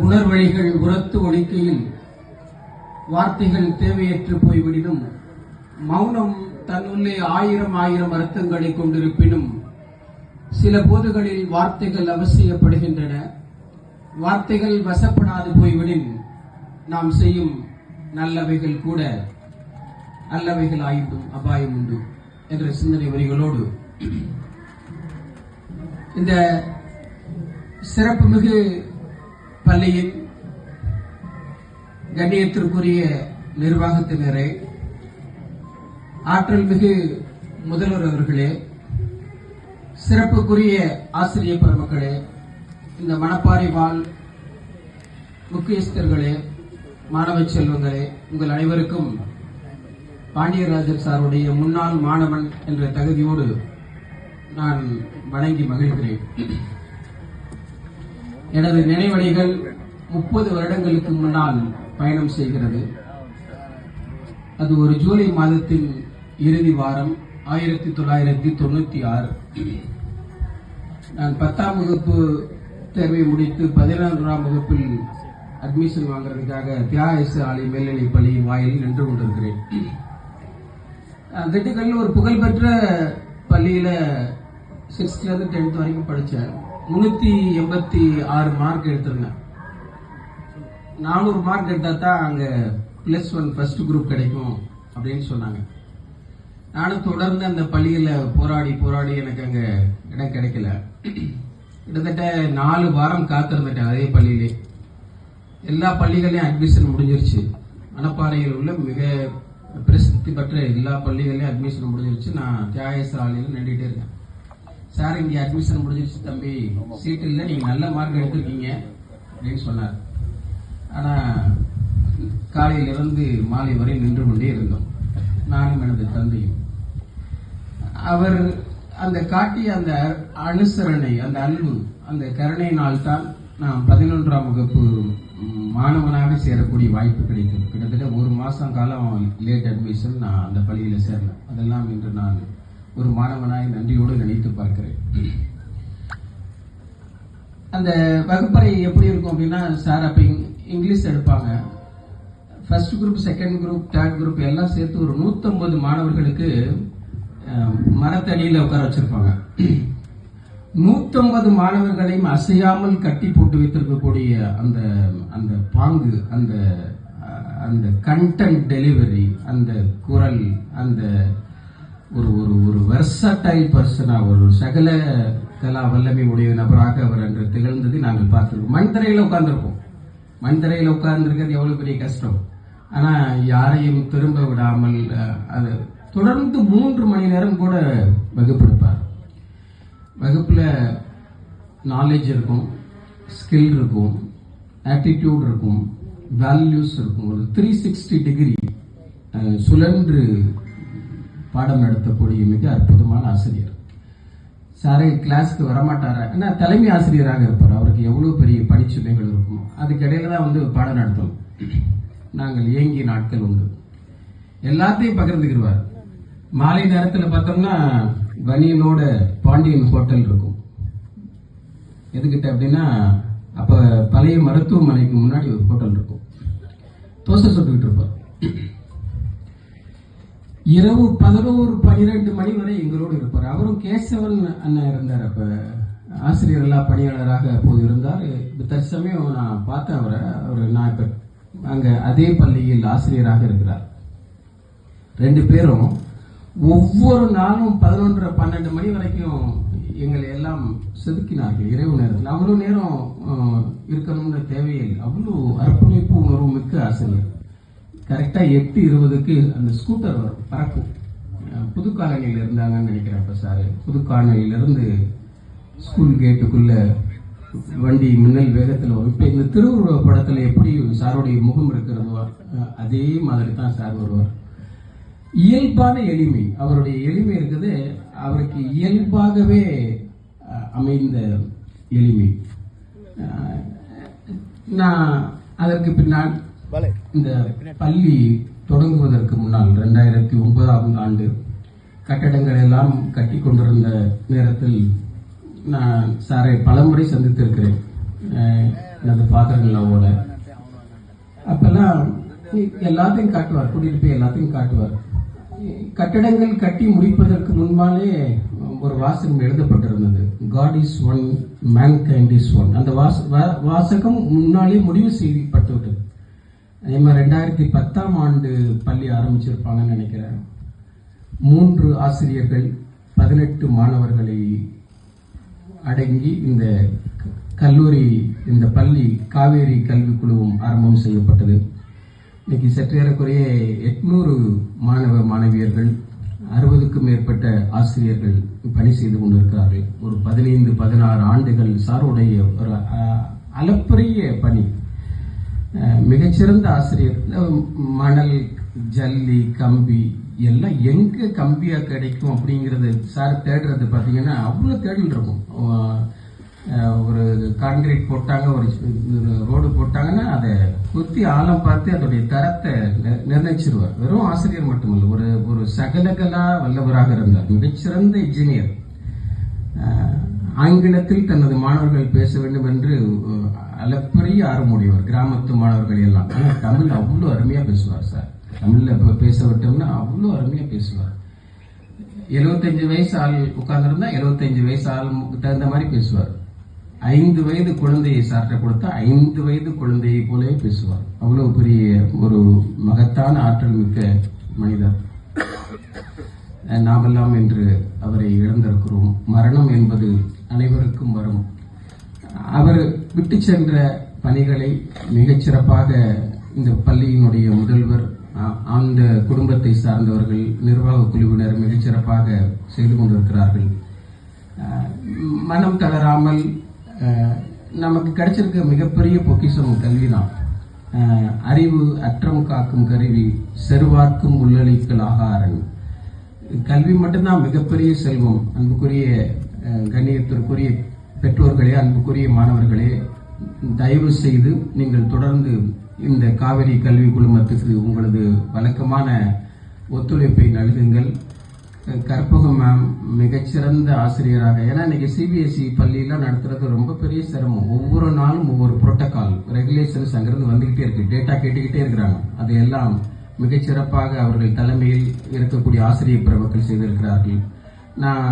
உணர்வழிகள் உரத்து ஒழிக்கையில் வார்த்தைகள் தேவையற்று போய்விடினும் மௌனம் தன்னுள்ளே ஆயிரம் ஆயிரம் அர்த்தங்களை கொண்டிருப்பினும் சில போதுகளில் வார்த்தைகள் அவசியப்படுகின்றன. வார்த்தைகள் வசப்படாது போய்விடின் நாம் செய்யும் நல்லவைகள் கூட அல்லவைகள் ஆயிடும் அபாயம் உண்டு என்ற சிந்தனை வரிகளோடு இந்த சிறப்புமிகு பள்ளியின் கண்ணியத்திற்குரிய நிர்வாகத்தினரே, ஆற்றல் மிகு முதல்வர் அவர்களே, சிறப்புக்குரிய ஆசிரியர் பெருமக்களே, இந்த மணப்பாறை வாழ் முக்கியஸ்தர்களே, மாணவ செல்வங்களே, உங்கள் அனைவருக்கும் பாண்டியராஜன் சாருடைய முன்னாள் மாணவன் என்ற தகுதியோடு நான் வணங்கி மகிழ்கிறேன். எனது நினைவலைகள் 30 வருடங்களுக்கு முன்னால் பயணம் செய்கிறது. அது ஒரு ஜூலை மாதத்தின் இறுதி வாரம் 1996. நான் 10ஆம் வகுப்பு தேர்வை முடித்து 11ஆம் வகுப்பில் அட்மிஷன் வாங்குறதுக்காக தியாகேச ஆலை மேல்நிலைப் பள்ளியின் வாயிலில் நின்று கொண்டிருக்கிறேன். திண்டுக்கல்ல ஒரு புகழ்பெற்ற பள்ளியில 6th to 10th வரைக்கும் படித்தேன். 386 மார்க் எடுத்திருந்தேன். 400 மார்க் எடுத்தா தான் அங்க +1 ஃபர்ஸ்ட் குரூப் கிடைக்கும் அப்படின்னு சொன்னாங்க. நானும் தொடர்ந்து அந்த பள்ளியில போராடி எனக்கு அங்க இடம் கிடைக்கல. கிட்டத்தட்ட 4 வாரம் காத்திருந்துட்டேன் அதே பள்ளியிலே. எல்லா பள்ளிகளையும் அட்மிஷன் முடிஞ்சிருச்சு. மணப்பாறையில் உள்ள மிக பிரசித்தி பெற்ற எல்லா பள்ளிகளையும் அட்மிஷன் முடிஞ்சிருச்சு. நான் தியாகேச ஆலையில் நின்றுட்டே இருக்கேன். சார், இங்க அட்மிஷன் முடிஞ்சிருச்சு தம்பி, சீட் இல்லை, நீங்க நல்ல மார்க் எடுத்திருக்கீங்க அப்படின்னு சொன்னார். ஆனா காலையிலிருந்து மாலை வரை நின்று கொண்டே இருந்தோம், நானும் எனது தந்தையும். அவர் அந்த காட்டிய அந்த அனுசரணை, அந்த அன்பு, அந்த கருணையினால் தான் நான் 11ஆம் வகுப்பு மாணவனாக சேரக்கூடிய வாய்ப்பு கிடைத்தது. கிட்டத்தட்ட 1 மாசம் காலம் லேட் அட்மிஷன் நான் அந்த பள்ளியில சேர்ந்தேன். அதெல்லாம் இன்று நான் ஒரு மாணவனாய் நன்றியோடு நினைத்து பார்க்கிறேன். அந்த வகுப்பறை எப்படி இருக்கும் அப்படின்னா, சார் அப்ப இங்கிலீஷ் எடுப்பாங்க. First group, second group, third group எல்லாம் சேர்த்து ஒரு 150 மாணவர்களுக்கு மரத்தடியில் உட்கார வச்சிருப்பாங்க. 150 மாணவர்களையும் அசையாமல் கட்டி போட்டு வைத்திருக்கக்கூடிய அந்த அந்த பாங்கு, அந்த அந்த கண்டென்ட் டெலிவரி, அந்த குரல், அந்த ஒரு ஒரு ஒரு வெர்சடைல் பர்சனா, ஒரு சகல கலா வல்லமை உடைய நபராக அவர் அன்று திகழ்ந்ததை நாங்கள் பார்த்திருக்கோம். மண்தரையில் உட்கார்ந்துருப்போம். மண்தரையில் உட்கார்ந்துருக்கிறது எவ்வளவு பெரிய கஷ்டம். ஆனா யாரையும் திரும்ப விடாமல் அது தொடர்ந்து 3 மணி நேரம் கூட வகுப்பெடுப்பார். வகுப்புல நாலேஜ் இருக்கும், ஸ்கில் இருக்கும், ஆட்டிடியூட் இருக்கும், வேல்யூஸ் இருக்கும். ஒரு 360 டிகிரி சுழன்று பாடம் நடத்தக்கூடிய மிக அற்புதமான ஆசிரியர். சாரே கிளாஸ்க்கு வரமாட்டாரா, ஏன்னா தலைமை ஆசிரியராக இருப்பார். அவருக்கு எவ்வளவு பெரிய பணிச்சுமைகள் இருக்கும். அதுக்கிடையில தான் பாடம் நடத்தும். நாங்கள் இயங்கிய நாட்கள் உண்டு. எல்லாத்தையும் பகிர்ந்துக்கிடுவார். மாலை நேரத்தில் பார்த்தோம்னா வனியனோட பாண்டியன் ஹோட்டல் இருக்கும். எதுக்கிட்ட அப்படின்னா, அப்ப பழைய மருத்துவமனைக்கு முன்னாடி ஒரு ஹோட்டல் இருக்கும். தோசை சுட்டுக்கிட்டு இருப்பார். இரவு 11-12 மணி வரை எங்களோடு இருப்பார். அவரும் கேசவன் அண்ணன் இருந்தார். அப்ப ஆசிரியர் எல்லா பணியாளராக அப்போது இருந்தார். தற்சமயம் நான் பார்த்தேன் அவரை. நான் இப்ப அங்க அதே பள்ளியில் ஆசிரியராக இருக்கிறார். 2 பேரும் ஒவ்வொரு நாளும் 11-12 மணி வரைக்கும் எங்களை எல்லாம் செதுக்கினார்கள். இரவு நேரத்தில் அவ்வளவு நேரம் இருக்கணும்னு தேவையில்லை. அவ்வளவு அர்ப்பணிப்பு உணர்வு மிக்க ஆசிரியர். கரெக்டா 8:20க்கு அந்த ஸ்கூட்டர் வரும், பறக்கும். புதுக்காலனியில் இருந்தாங்கன்னு நினைக்கிறேன். அப்ப சார் புதுக்காலனியில இருந்து ஸ்கூல் கேட்டுக்குள்ள வண்டி மின்னல் வேகத்தில் வரும். இப்ப இந்த திருவுருவ படத்துல எப்படி சாருடைய முகம் இருக்கிறதோ அதே மாதிரி தான் சார் வருவார். இயல்பான எளிமை, அவருடைய எளிமை இருக்குது. அவருக்கு இயல்பாகவே அமைந்த எளிமை. நான் அதற்கு பின்னால் இந்த பள்ளி தொடங்குவதற்கு முன்னால் 2009ஆம் ஆண்டு கட்டடங்கள் எல்லாம் கட்டி கொண்டிருந்த நேரத்தில் நான் சாரை பலமுறை சந்தித்திருக்கிறேன். எனது ஃபாதர்-இன்-லாவோட. அப்பெல்லாம் எல்லாத்தையும் காட்டுவார், கூட்டிட்டு போய் எல்லாத்தையும் காட்டுவார். கட்டடங்கள் கட்டி முடிப்பதற்கு முன்பாலே ஒரு வாசகம் எழுதப்பட்டிருந்தது, God is one, mankind is one. அந்த வாசகம் முன்னாலே முடிவு செய்யப்பட்டு விட்டது. அதே மாதிரி 2010ஆம் ஆண்டு பள்ளி ஆரம்பிச்சிருப்பாங்கன்னு நினைக்கிறேன். 3 ஆசிரியர்கள் 18 மாணவர்களை அடங்கி இந்த கல்லூரி, இந்த பள்ளி காவேரி கல்விக்குழுவும் ஆரம்பம் செய்யப்பட்டது. இன்னைக்கு சற்றேறக்குறைய 800 மாணவ மாணவியர்கள், 60க்கும் மேற்பட்ட ஆசிரியர்கள் பணி செய்து கொண்டிருக்கிறார்கள். ஒரு 15-16 ஆண்டுகள் சாருடைய ஒரு அளப்பரிய பணி. மிகச்சிறந்த ஆசிரியர். மணல், ஜல்லி, கம்பி எல்லாம் எங்க கம்பியா கிடைக்கும் அப்படிங்கறது சார் தேடுறது பாத்தீங்கன்னா அவ்வளவு தேடல் இருக்கும். ஒரு கான்கிரீட் போட்டாங்க, ஒரு ரோடு போட்டாங்கன்னா அதை குத்தி ஆழம் பார்த்து அதோடைய தரத்தை நிர்ணயிச்சிருவார். வெறும் ஆசிரியர் மட்டுமல்ல, ஒரு சகலகலா வல்லவராக இருந்தார். மிகச்சிறந்த இன்ஜினியர். ஆங்கிலத்தில் தனது மாணவர்கள் பேச வேண்டும் என்று அளப்பரிய ஆர்வமுடையவர். கிராமத்து மாணவர்கள் எல்லாம். ஆனால் தமிழ் அவ்வளோ அருமையா பேசுவார் சார். தமிழ்ல பேச விட்டோம்னா அவ்வளோ அருமையா பேசுவார். 75 வயசு ஆள் உட்கார்ந்துருந்தா 75 வயசு ஆள் தகுந்த மாதிரி பேசுவார். 5 வயது குழந்தையை சார்ட்ட கொடுத்தா 5 வயது குழந்தையை போலவே பேசுவார். அவ்வளவு பெரிய ஒரு மகத்தான ஆற்றல் மிக்க மனிதர். நாமெல்லாம் என்று அவரை இழந்திருக்கிறோம். மரணம் என்பது அனைவருக்கும் வரும். அவர் விட்டு சென்ற பணிகளை மிகச்சிறப்பாக இந்த பள்ளியினுடைய முதல்வர், அந்த குடும்பத்தை சார்ந்தவர்கள், நிர்வாக குழுவினர் மிகச்சிறப்பாக செய்து கொண்டிருக்கிறார்கள். மனம் தளராமல் நமக்கு கிடைச்சிருக்க மிகப்பெரிய பொக்கிஷம் கல்விதான். அறிவு அற்றம் காக்கும் கருவி, செருவார்க்கும் உள்ளளிக்கல் ஆகாரன். கல்வி மட்டும்தான் மிகப்பெரிய செல்வம். அன்புக்குரிய கண்ணியத்திற்குரிய பெற்றோர்களே, அன்புக்குரிய மாணவர்களே, தயவு செய்து நீங்கள் தொடர்ந்து இந்த காவிரி கல்வி குழுமத்துக்கு உங்களது வழக்கமான ஒத்துழைப்பை நல்குங்கள். கற்பகம் மேம் மிகச்சிறந்த ஆசிரியராக, ஏன்னா இன்னைக்கு சிபிஎஸ்இ பள்ளியெல்லாம் நடத்துறது ரொம்ப பெரிய சிரமம். ஒவ்வொரு நாளும் ஒவ்வொரு புரோட்டோகால், ரெகுலேஷன்ஸ் அங்கிருந்து வந்துகிட்டே இருக்கு, டேட்டா கேட்டுக்கிட்டே இருக்கிறாங்க. அதையெல்லாம் மிகச்சிறப்பாக அவர்கள் தலைமையில் இருக்கக்கூடிய ஆசிரியர் பெருமக்கள் செய்திருக்கிறார்கள். நான்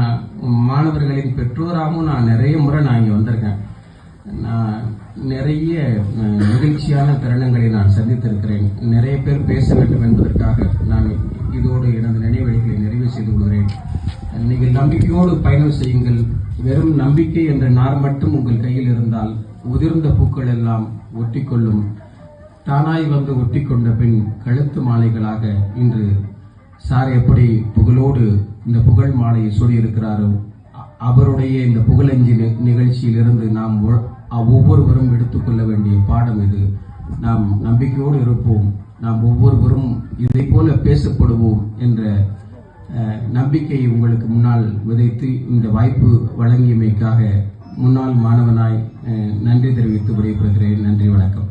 மாணவர்களின் பெற்றோராகவும் நான் நிறைய முறை இங்கே வந்திருக்கேன். நான் நிறைய நிகழ்ச்சியான தருணங்களை நான் சந்தித்திருக்கிறேன். நிறைய பேர் பேச வேண்டும் என்பதற்காக நான் இதோடு எனது நினைவழிகளை நிறைவு செய்து கொள்கிறேன். நீங்கள் நம்பிக்கையோடு பயணம் செய்யுங்கள். வெறும் நம்பிக்கை என்ற நார் மட்டும் உங்கள் கையில் இருந்தால் உதிர்ந்த பூக்கள் எல்லாம் ஒட்டிக்கொள்ளும். தானாய் வந்து ஒட்டிக்கொண்ட பின் கழுத்து மாலைகளாக இன்று சார் எப்படி புகழோடு இந்த புகழ் மாலையை சூடியிருக்கிறாரோ, அவருடைய இந்த புகழஞ்சி நிகழ்ச்சியிலிருந்து நாம் ஒவ்வொருவரும் எடுத்துக்கொள்ள வேண்டிய பாடம் இது. நாம் நம்பிக்கையோடு இருப்போம். நாம் ஒவ்வொருவரும் இதை போல பேசப்படுவோம் என்ற நம்பிக்கையை உங்களுக்கு முன்னால் விதைத்து இந்த வாய்ப்பு வழங்கியமைக்காக முன்னாள் மாணவனாய் நன்றி தெரிவித்து விடைபெறுகிறேன். நன்றி, வணக்கம்.